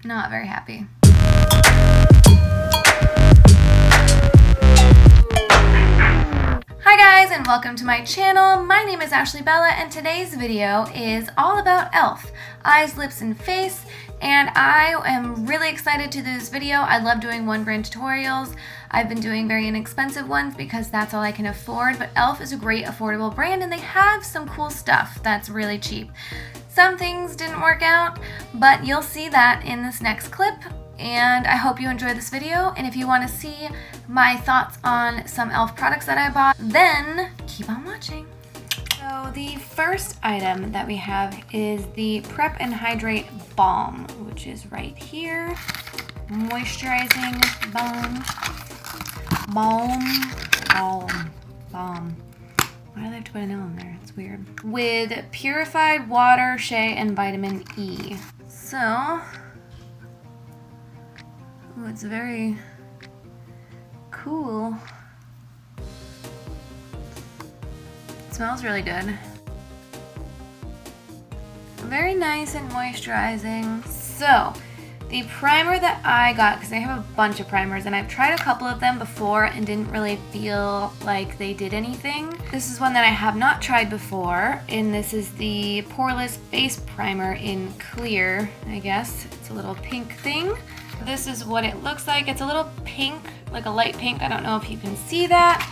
not very happy. Hi guys, and welcome to my channel. My name is Ashley Bella, and today's video is all about e.l.f. Eyes, lips, and face. And I am really excited to do this video. I love doing one brand tutorials. I've been doing very inexpensive ones because that's all I can afford, but e.l.f. is a great affordable brand and they have some cool stuff that's really cheap. Some things didn't work out, but you'll see that in this next clip. And I hope you enjoyed this video, and if you want to see my thoughts on some e.l.f. products that I bought, then keep on watching. So the first item that we have is the Prep and Hydrate Balm, which is right here. Moisturizing balm. Balm. Why do they have to put an L in there? It's weird. With purified water, shea, and vitamin E. So, ooh, it's very cool. It smells really good. Very nice and moisturizing. So, the primer that I got, because I have a bunch of primers and I've tried a couple of them before and didn't really feel like they did anything. This is one that I have not tried before, and this is the Poreless Base Primer in clear, I guess. It's a little pink thing. This is what it looks like. It's a little pink, like a light pink. I don't know if you can see that.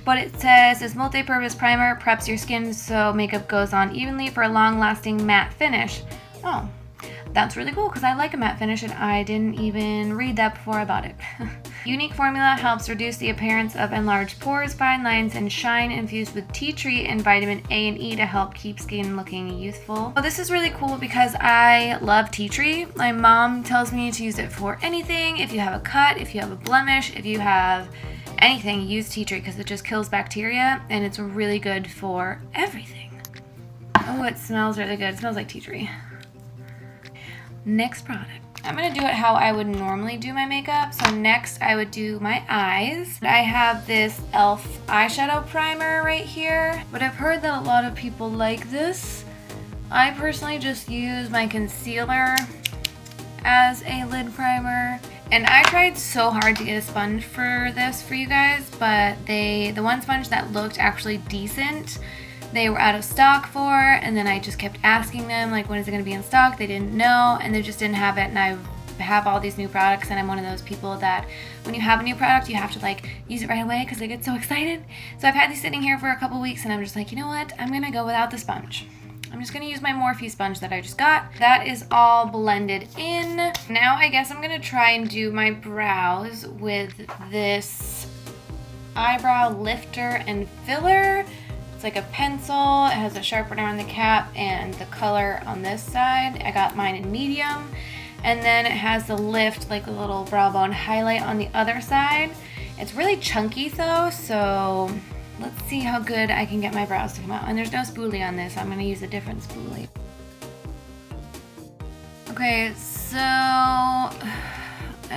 But it says, this multi-purpose primer preps your skin so makeup goes on evenly for a long-lasting matte finish. Oh, that's really cool because I like a matte finish and I didn't even read that before I bought it. Unique formula helps reduce the appearance of enlarged pores, fine lines, and shine, infused with tea tree and vitamin A and E to help keep skin looking youthful. Well, this is really cool because I love tea tree. My mom tells me to use it for anything. If you have a cut, if you have a blemish, if you have anything, use tea tree because it just kills bacteria and it's really good for everything. Oh, it smells really good. It smells like tea tree. Next product. I'm going to do it how I would normally do my makeup. So next I would do my eyes. I have this e.l.f. eyeshadow primer right here, but I've heard that a lot of people like this. I personally just use my concealer as a lid primer. And I tried so hard to get a sponge for this for you guys, but the one sponge that looked actually decent, they were out of stock for, and then I just kept asking them, like, when is it going to be in stock? They didn't know, and they just didn't have it, and I have all these new products, and I'm one of those people that when you have a new product, you have to, like, use it right away because I get so excited. So I've had these sitting here for a couple weeks, and I'm just like, you know what? I'm going to go without the sponge. I'm just going to use my Morphe sponge that I just got. That is all blended in. Now I guess I'm going to try and do my brows with this eyebrow lifter and filler. It's like a pencil. It has a sharpener on the cap and the color on this side. I got mine in medium. And then it has the lift, like a little brow bone highlight on the other side. It's really chunky though, so let's see how good I can get my brows to come out. And there's no spoolie on this. I'm going to use a different spoolie. Okay, so I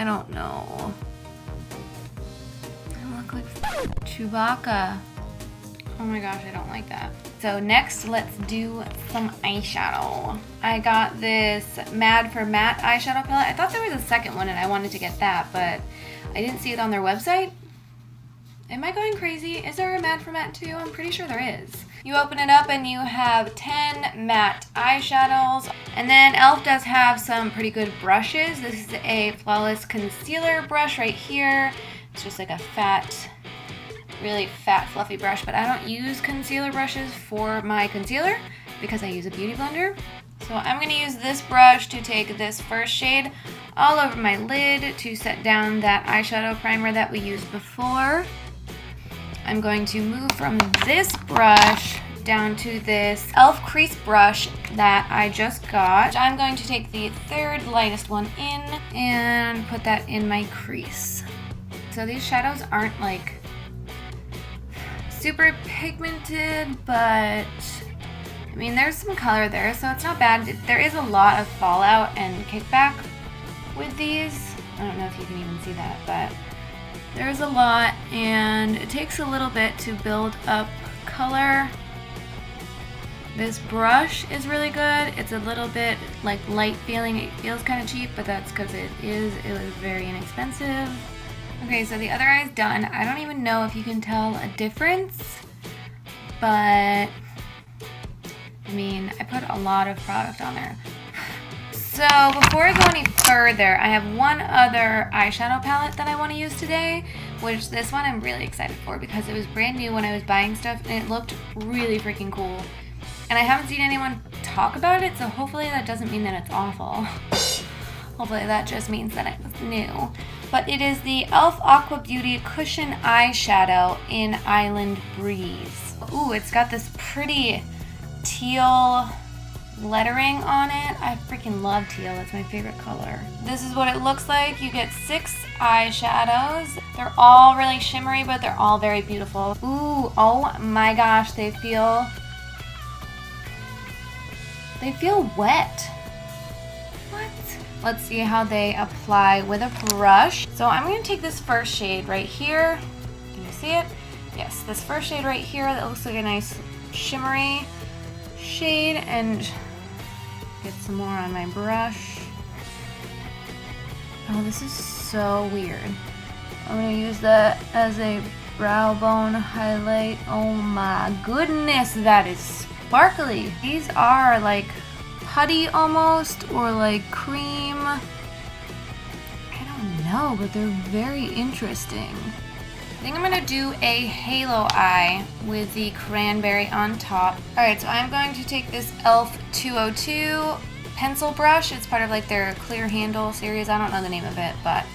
don't know. I look like Chewbacca. Oh my gosh, I don't like that. So next, let's do some eyeshadow. I got this Mad for Matte eyeshadow palette. I thought there was a second one and I wanted to get that, but I didn't see it on their website. Am I going crazy? Is there a Mad for Matte too? I'm pretty sure there is. You open it up and you have 10 matte eyeshadows. And then e.l.f. does have some pretty good brushes. This is a Flawless Concealer brush right here. It's just like a fat, really fat fluffy brush, but I don't use concealer brushes for my concealer because I use a beauty blender. So I'm going to use this brush to take this first shade all over my lid to set down that eyeshadow primer that we used before. I'm going to move from this brush down to this e.l.f. crease brush that I just got. I'm going to take the third lightest one in and put that in my crease. So these shadows aren't like super pigmented, but I mean there's some color there, so it's not bad. There is a lot of fallout and kickback with these. I don't know if you can even see that, but there's a lot and it takes a little bit to build up color. This brush is really good. It's a little bit like light feeling. It feels kind of cheap, but that's because it was very inexpensive. Okay, so the other eye's done. I don't even know if you can tell a difference, but I mean, I put a lot of product on there. So before I go any further, I have one other eyeshadow palette that I want to use today, which this one I'm really excited for because it was brand new when I was buying stuff and it looked really freaking cool. And I haven't seen anyone talk about it, so hopefully that doesn't mean that it's awful. Hopefully that just means that it was new. But it is the e.l.f. Aqua Beauty Cushion Eyeshadow in Island Breeze. Ooh, it's got this pretty teal lettering on it. I freaking love teal. It's my favorite color. This is what it looks like. You get 6 eyeshadows. They're all really shimmery, but they're all very beautiful. Ooh, oh my gosh, they feel wet. What? Let's see how they apply with a brush. So I'm going to take this first shade right here. Can you see it? Yes, this first shade right here that looks like a nice shimmery shade, and get some more on my brush. Oh, this is so weird. I'm going to use that as a brow bone highlight. Oh my goodness, that is sparkly. These are like putty almost, or like cream. I don't know, but they're very interesting. I think I'm going to do a halo eye with the cranberry on top. Alright, so I'm going to take this e.l.f. 202 pencil brush. It's part of like their clear handle series. I don't know the name of it, but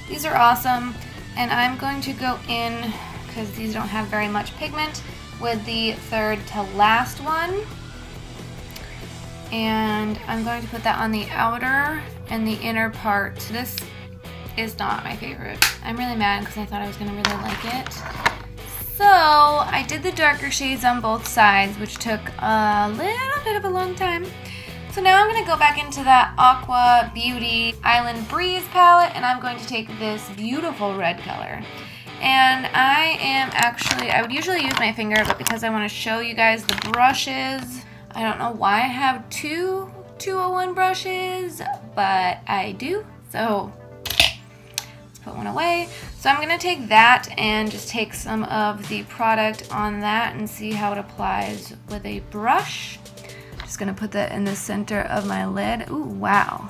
these are awesome. And I'm going to go in, because these don't have very much pigment, with the third to last one. And I'm going to put that on the outer and the inner part. This is not my favorite. I'm really mad because I thought I was going to really like it. So I did the darker shades on both sides, which took a little bit of a long time. So now I'm going to go back into that Aqua Beauty Island Breeze palette, and I'm going to take this beautiful red color. And I would usually use my finger, but because I want to show you guys the brushes, I don't know why I have two 201 brushes, but I do. So put one away. So I'm going to take that and just take some of the product on that and see how it applies with a brush. Just going to put that in the center of my lid. Ooh, wow.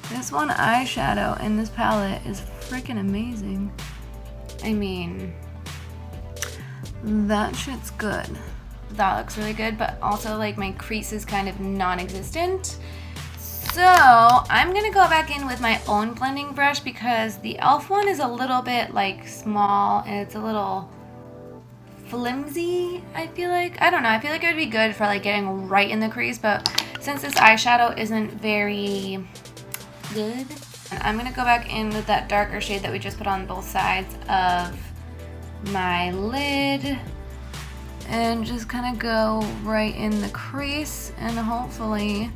This one eyeshadow in this palette is freaking amazing. I mean, that shit's good. That looks really good, but also like my crease is kind of non-existent. So I'm gonna go back in with my own blending brush because the e.l.f. one is a little bit like small and it's a little flimsy, I feel like. I don't know, I feel like it would be good for like getting right in the crease, but since this eyeshadow isn't very good, I'm gonna go back in with that darker shade that we just put on both sides of my lid and just kind of go right in the crease, and hopefully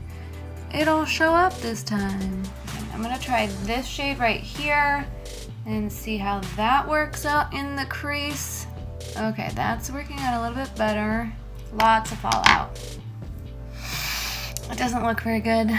it'll show up this time. I'm gonna try this shade right here and see how that works out in the crease. Okay, that's working out a little bit better. Lots of fallout. It doesn't look very good.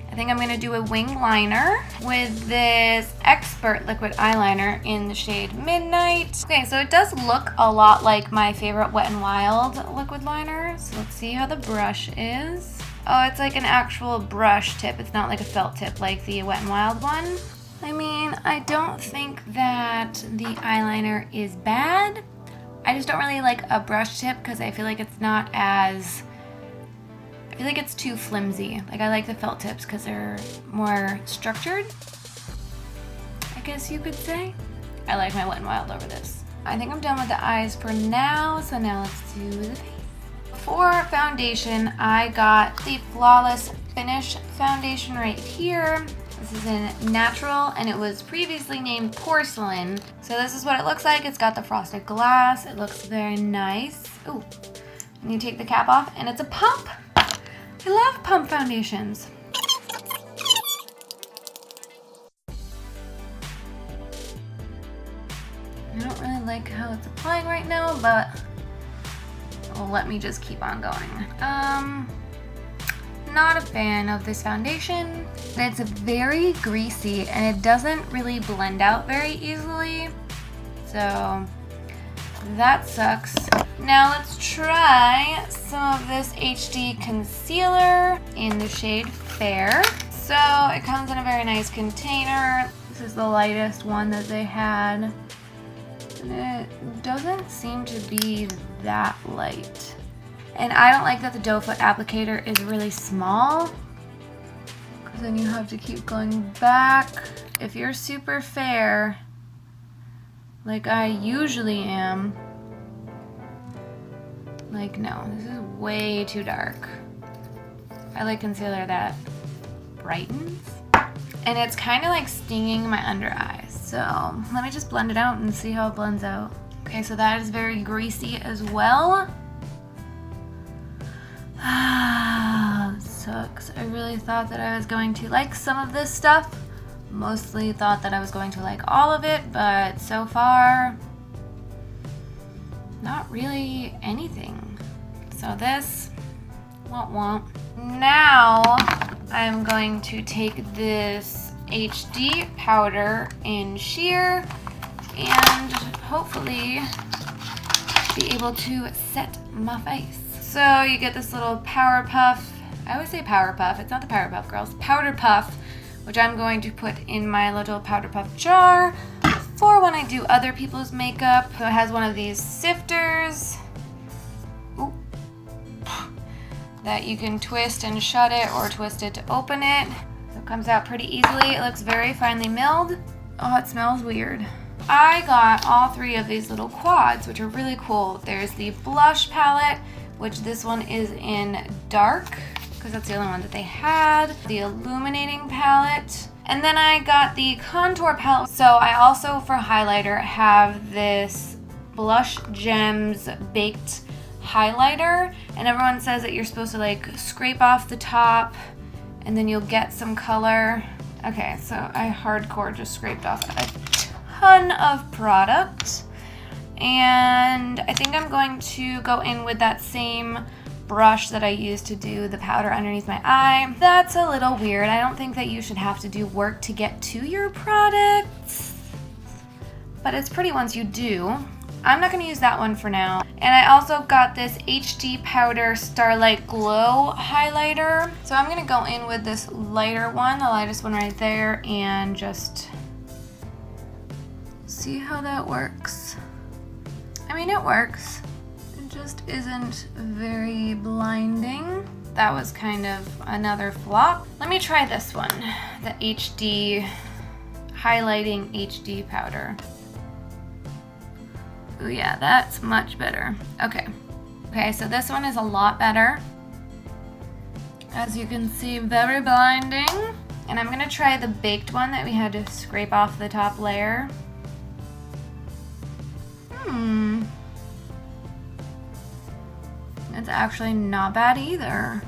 I think I'm gonna do a wing liner with this Expert liquid eyeliner in the shade Midnight. Okay, so it does look a lot like my favorite Wet n Wild liquid liner. So let's see how the brush is. Oh, it's like an actual brush tip. It's not like a felt tip like the Wet n Wild one. I mean, I don't think that the eyeliner is bad. I just don't really like a brush tip because I feel like it's not as... I feel like it's too flimsy. Like, I like the felt tips because they're more structured, I guess you could say. I like my Wet n Wild over this. I think I'm done with the eyes for now, so now let's do the face. For foundation, I got the Flawless Finish foundation right here. This is in Natural, and it was previously named Porcelain. So this is what it looks like. It's got the frosted glass. It looks very nice. Ooh, and you take the cap off, and it's a pump. I love pump foundations. I don't really like how it's applying right now, but let me just keep on going. Not a fan of this foundation. It's very greasy and it doesn't really blend out very easily. So that sucks. Now let's try some of this HD concealer in the shade Fair. So it comes in a very nice container. This is the lightest one that they had. And it doesn't seem to be that light. And I don't like that the doe foot applicator is really small, because then you have to keep going back. If you're super fair, like I usually am, like no, this is way too dark. I like concealer that brightens. And it's kind of like stinging my under eyes. So let me just blend it out and see how it blends out. Okay, so that is very greasy as well. Sucks. I really thought that I was going to like some of this stuff. Mostly thought that I was going to like all of it, but so far, not really anything. So this, won't. Now, I'm going to take this HD powder in sheer and hopefully be able to set my face. So you get this little power puff. I always say power puff. It's not the Powerpuff Girls. Powder puff, which I'm going to put in my little powder puff jar for when I do other people's makeup. So it has one of these sifters. Ooh. That you can twist and shut it or twist it to open it. So it comes out pretty easily. It looks very finely milled. Oh, it smells weird. I got all three of these little quads, which are really cool. There's the blush palette, which this one is in dark, because that's the only one that they had. The illuminating palette. And then I got the contour palette. So I also, for highlighter, have this Blush Gems Baked highlighter. And everyone says that you're supposed to like scrape off the top and then you'll get some color. Okay, so I hardcore just scraped off a ton of product. And I think I'm going to go in with that same brush that I used to do the powder underneath my eye. That's a little weird. I don't think that you should have to do work to get to your products, but it's pretty once you do. I'm not going to use that one for now. And I also got this HD Powder Starlight Glow highlighter. So I'm going to go in with this lighter one, the lightest one right there, and just see how that works. I mean, it works. It just isn't very blinding. That was kind of another flop. Let me try this one, the HD Highlighting HD Powder. Oh yeah, that's much better. Okay. Okay, so this one is a lot better. As you can see, very blinding. And I'm gonna try the baked one that we had to scrape off the top layer. It's actually not bad either.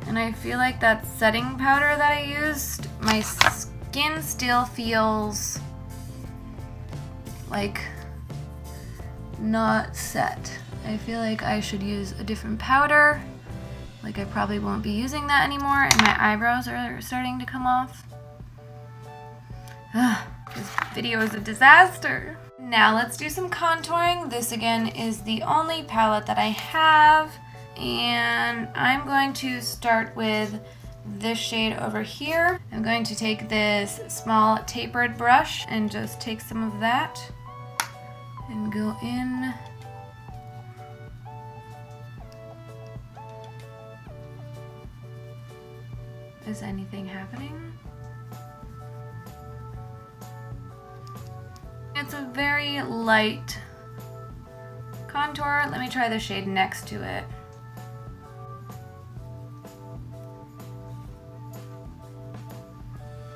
And I feel like that setting powder that I used, my skin still feels like not set. I feel like I should use a different powder. Like I probably won't be using that anymore, and my eyebrows are starting to come off. This video is a disaster. Now let's do some contouring. This again is the only palette that I have, and I'm going to start with this shade over here. I'm going to take this small tapered brush and just take some of that and go in. Is anything happening? It's a very light contour. Let me try the shade next to it.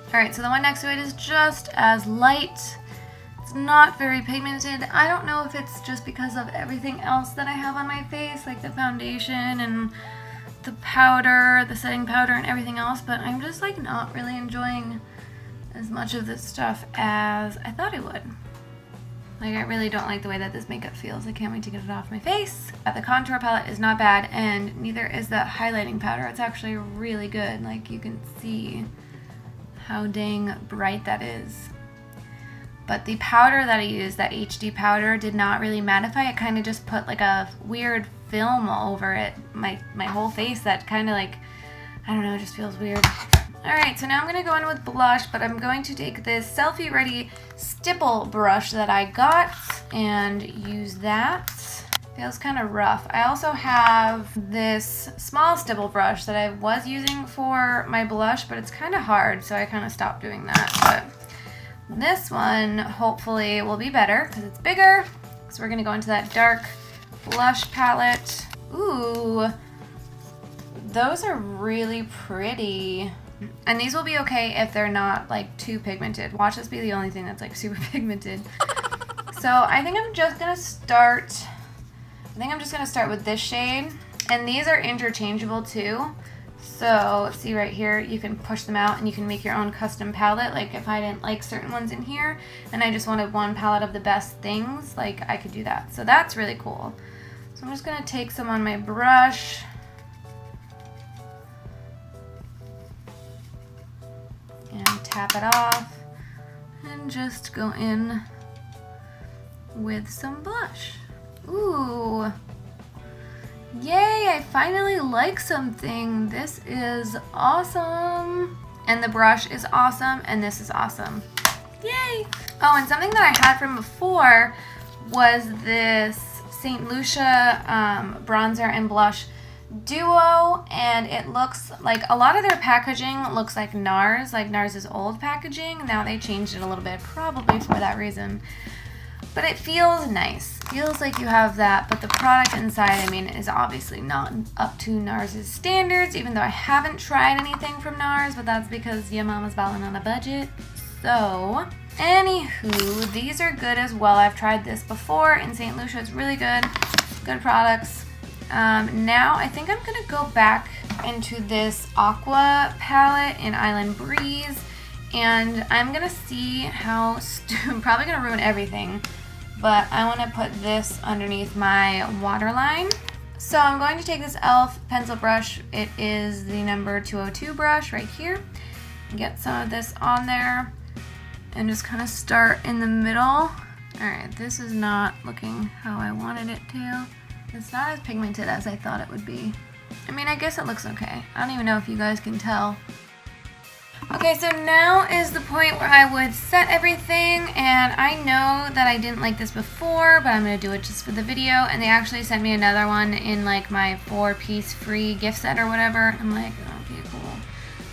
Alright, so the one next to it is just as light. It's not very pigmented. I don't know if it's just because of everything else that I have on my face, like the foundation and the powder, the setting powder and everything else, but I'm just like not really enjoying as much of this stuff as I thought I would. Like, I really don't like the way that this makeup feels. I can't wait to get it off my face. The contour palette is not bad, and neither is the highlighting powder. It's actually really good. Like, you can see how dang bright that is. But the powder that I used, that HD powder, did not really mattify. It kind of just put like a weird film over it, my whole face, that kind of like, I don't know, just feels weird. Alright, so now I'm going to go in with blush, but I'm going to take this Selfie Ready stipple brush that I got and use that. Feels kind of rough. I also have this small stipple brush that I was using for my blush, but it's kind of hard, so I kind of stopped doing that. But this one hopefully will be better because it's bigger. So we're going to go into that dark blush palette. Ooh, those are really pretty. And these will be okay if they're not like too pigmented. Watch this be the only thing that's like super pigmented. So I think I'm just gonna start with this shade. And these are interchangeable too. So see right here, you can push them out and you can make your own custom palette. Like if I didn't like certain ones in here and I just wanted one palette of the best things, like I could do that. So that's really cool. So I'm just gonna take some on my brush. And tap it off and just go in with some blush. Ooh, yay, I finally like something. This is awesome. And the brush is awesome and this is awesome. Yay. Oh, and something that I had from before was this St. Lucia bronzer and blush duo, and it looks like a lot of their packaging looks like NARS's old packaging. Now they changed it a little bit, probably for that reason. But it feels nice. Feels like you have that, but the product inside, I mean, is obviously not up to NARS's standards, even though I haven't tried anything from NARS, but that's because your mama's balling on a budget. So, anywho, these are good as well. I've tried this before in St. Lucia. It's really good. Good products. Now I think I'm gonna go back into this Aqua palette in Island Breeze, and I'm gonna see how, I'm probably gonna ruin everything, but I wanna put this underneath my waterline. So I'm going to take this e.l.f. pencil brush. It is the number 202 brush right here. Get some of this on there and just kind of start in the middle. All right, this is not looking how I wanted it to. It's not as pigmented as I thought it would be. I mean, I guess it looks okay. I don't even know if you guys can tell. Okay, so now is the point where I would set everything, and I know that I didn't like this before, but I'm gonna do it just for the video, and they actually sent me another one in like my 4-piece free gift set or whatever. I'm like, okay, cool.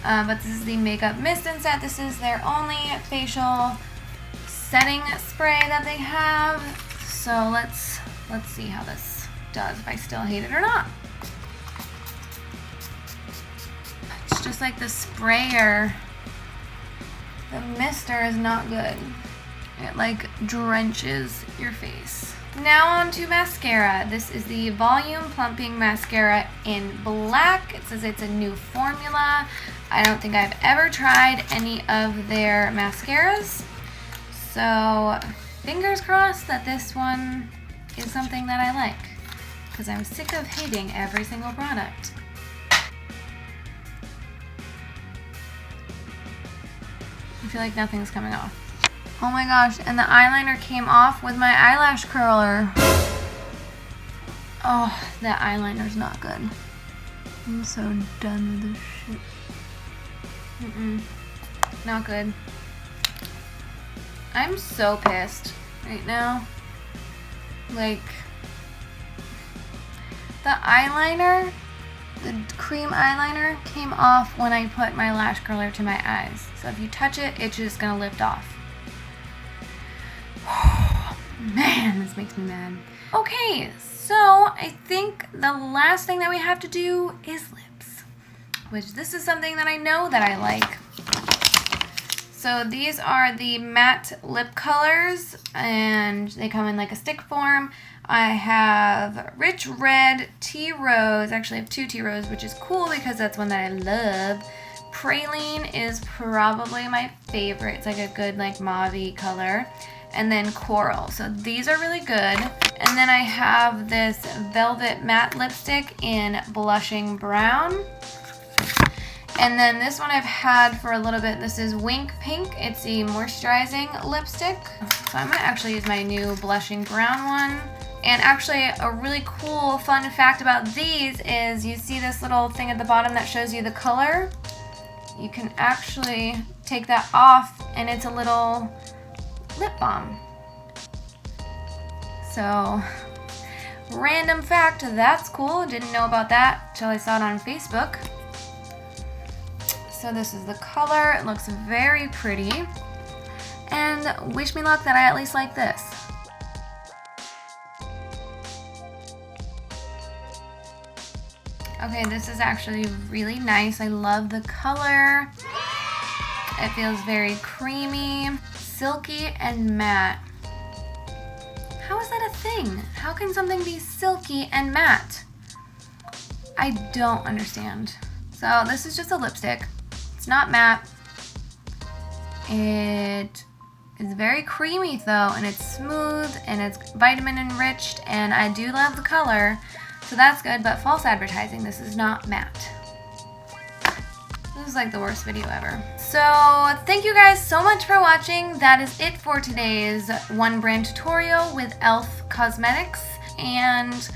But this is the Makeup Mist and Set. This is their only facial setting spray that they have. So let's see how this does, if I still hate it or not. It's just like the sprayer. The mister is not good. It like drenches your face. Now on to mascara. This is the Volume Plumping Mascara in black. It says it's a new formula. I don't think I've ever tried any of their mascaras. So fingers crossed that this one is something that I like, because I'm sick of hating every single product. I feel like nothing's coming off. Oh my gosh, and the eyeliner came off with my eyelash curler. Oh, that eyeliner's not good. I'm so done with this shit. Not good. I'm so pissed right now. Like, the eyeliner, the cream eyeliner, came off when I put my lash curler to my eyes. So if you touch it, it's just gonna lift off. Man, this makes me mad. Okay, so I think the last thing that we have to do is lips, which this is something that I know that I like. So these are the matte lip colors, and they come in like a stick form. I have Rich Red, Tea Rose. Actually, I have 2 Tea Rose, which is cool because that's one that I love. Praline is probably my favorite. It's like a good like mauve-y color. and then coral. So these are really good. And then I have this Velvet Matte Lipstick in Blushing Brown. And then this one I've had for a little bit. This is Wink Pink. It's a moisturizing lipstick. So I'm gonna actually use my new Blushing Brown one. And actually, a really cool fun fact about these is you see this little thing at the bottom that shows you the color? You can actually take that off and it's a little lip balm. So, random fact, that's cool. Didn't know about that till I saw it on Facebook. So this is the color. It looks very pretty. And wish me luck that I at least like this. Okay, this is actually really nice. I love the color. It feels very creamy, silky, and matte. How is that a thing? How can something be silky and matte? I don't understand. So this is just a lipstick. It's not matte. It is very creamy though, and it's smooth, and it's vitamin enriched, and I do love the color. So that's good, but false advertising, this is not matte. This is like the worst video ever. So thank you guys so much for watching. That is it for today's one brand tutorial with e.l.f. Cosmetics. And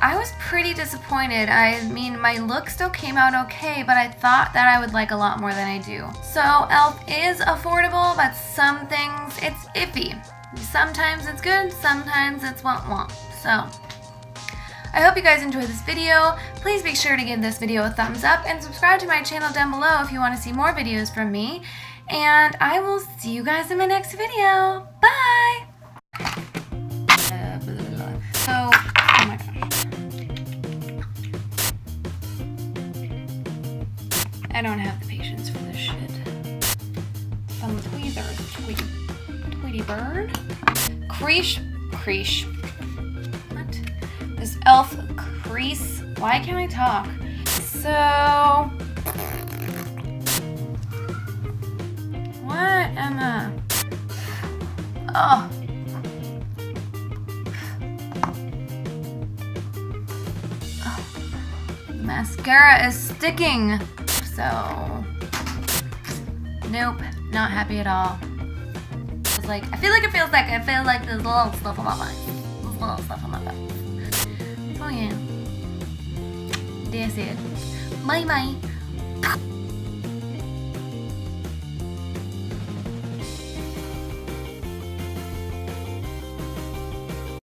I was pretty disappointed. I mean, my look still came out okay, but I thought that I would like a lot more than I do. So e.l.f. is affordable, but some things it's iffy. Sometimes it's good, sometimes it's womp. So I hope you guys enjoyed this video. Please be sure to give this video a thumbs up and subscribe to my channel down below if you want to see more videos from me. And I will see you guys in my next video. Bye! So, oh my gosh. I don't have the patience for this shit. Some tweezers. Tweety bird. Creesh. This e.l.f. crease. Why can't I talk? So, what am I? Oh. Mascara is sticking. So, nope, not happy at all. It's like, I feel like there's little stuff on my face. Oh yeah. That's it. Bye bye.